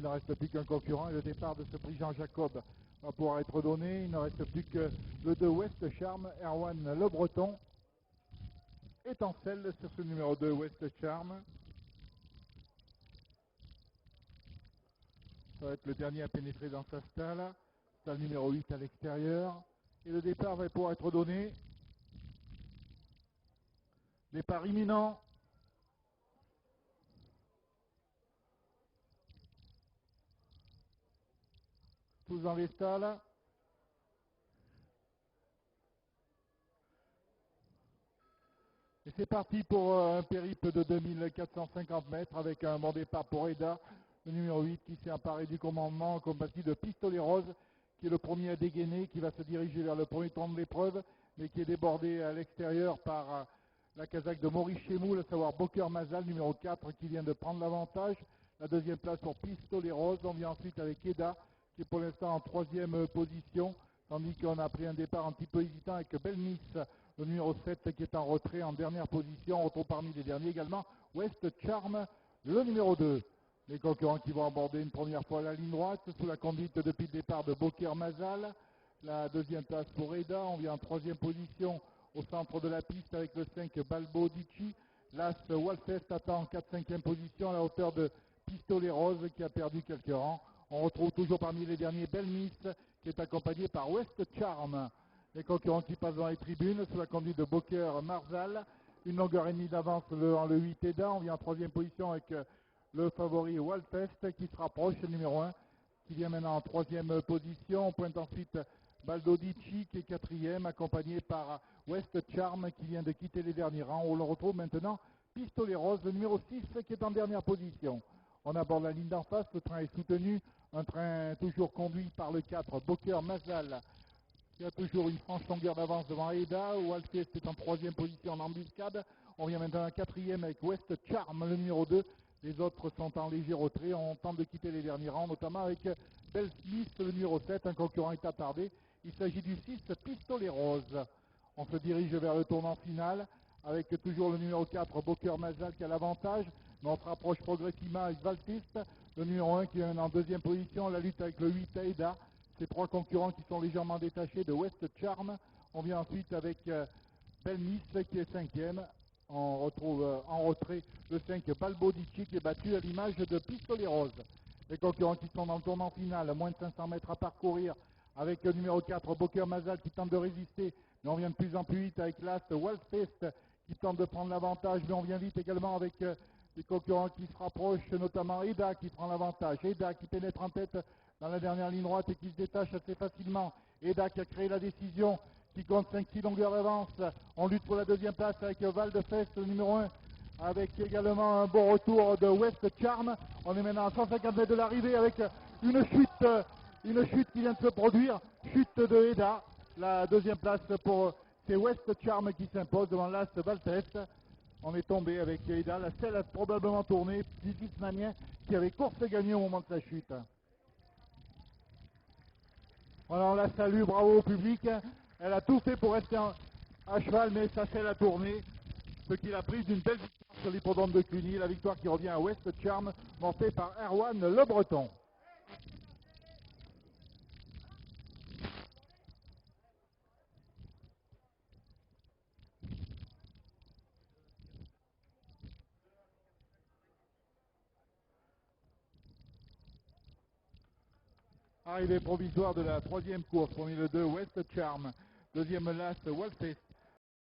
il ne reste plus qu'un concurrent et le départ de ce prix Jean-Jacob va pouvoir être donné. Il ne reste plus que le 2 West Charm, Erwan Le Breton. Étincelle sur ce numéro 2 West Charm. Ça va être le dernier à pénétrer dans sa stalle. Stalle numéro 8 à l'extérieur. Et le départ va pouvoir être donné. Départ imminent. Tous dans les stalles. Et c'est parti pour un périple de 2450 mètres avec un bon départ pour Eda, le numéro 8 qui s'est emparé du commandement en compagnie de Pistolet Rose, qui est le premier à dégainer, qui va se diriger vers le premier tour de l'épreuve, mais qui est débordé à l'extérieur par la casaque de Maurice Chemoul, à savoir Boker Mazal, numéro 4, qui vient de prendre l'avantage. La deuxième place pour Pistolet Rose. On vient ensuite avec Eda, qui est pour l'instant en troisième position, tandis qu'on a pris un départ un petit peu hésitant avec Belmis, le numéro 7 qui est en retrait en dernière position. On retrouve parmi les derniers également West Charm, le numéro 2. Les concurrents qui vont aborder une première fois la ligne droite sous la conduite depuis le départ de Boker Mazal. La deuxième place pour Eda. On vient en troisième position au centre de la piste avec le 5 Balbo Dici. L'As Walfest attend en 4-5e position à la hauteur de Pistolet Rose qui a perdu quelques rangs. On retrouve toujours parmi les derniers Belmis qui est accompagné par West Charm. Les concurrents qui passent dans les tribunes sous la conduite de Boker Marzal. Une longueur et demie d'avance dans le 8 Eda. On vient en troisième position avec le favori Walfest qui se rapproche, le numéro 1, qui vient maintenant en troisième position. On pointe ensuite Baldo Dici qui est quatrième, accompagné par West Charm qui vient de quitter les derniers rangs. On le retrouve maintenant Pistolet Rose, le numéro 6 qui est en dernière position. On aborde la ligne d'en face, le train est soutenu, un train toujours conduit par le 4 Boker Mazal. Il y a toujours une franche longueur d'avance devant Eda, où Alceste est en troisième position en embuscade. On vient maintenant en quatrième avec West Charm, le numéro 2. Les autres sont en léger retrait. On tente de quitter les derniers rangs, notamment avec Bell Smith, le numéro 7. Un concurrent est attardé. Il s'agit du 6, Pistolet Rose. On se dirige vers le tournant final, avec toujours le numéro 4, Boker Mazal, qui a l'avantage. Mais on se rapproche progressivement avec Valtiste, le numéro 1 qui est en deuxième position. La lutte avec le 8, Eda. Ces trois concurrents qui sont légèrement détachés de West Charm. On vient ensuite avec Belmis qui est cinquième. On retrouve en retrait le 5 Balbo Dici qui est battu à l'image de Pistolet Rose. Les concurrents qui sont dans le tournant final, moins de 500 mètres à parcourir avec le numéro 4 Boker Mazal qui tente de résister. Mais on vient de plus en plus vite avec l'As Walfest qui tente de prendre l'avantage. Mais on vient vite également avec des concurrents qui se rapprochent, notamment Eda qui prend l'avantage. Eda qui pénètre en tête dans la dernière ligne droite et qui se détache assez facilement. Eda qui a créé la décision, qui compte 5-6 longueurs d'avance. On lutte pour la deuxième place avec Valdefest, le numéro 1, avec également un bon retour de West Charm. On est maintenant à 150 mètres de l'arrivée avec une chute qui vient de se produire, chute de Eda. La deuxième place pour c'est West Charm qui s'impose devant l'As Valdefest. On est tombé avec Eda, la selle a probablement tourné, Zizi Snamien qui avait course gagnée au moment de sa chute. Voilà, on la salue, bravo au public. Elle a tout fait pour rester à cheval, mais sa selle a tourné. Ce qui l'a prise d'une belle victoire sur l'hippodrome de Cluny. La victoire qui revient à West Charm, montée par Erwan Le Breton. Arrivée provisoire de la troisième course, premier le 2 West Charm, deuxième l'As Walfest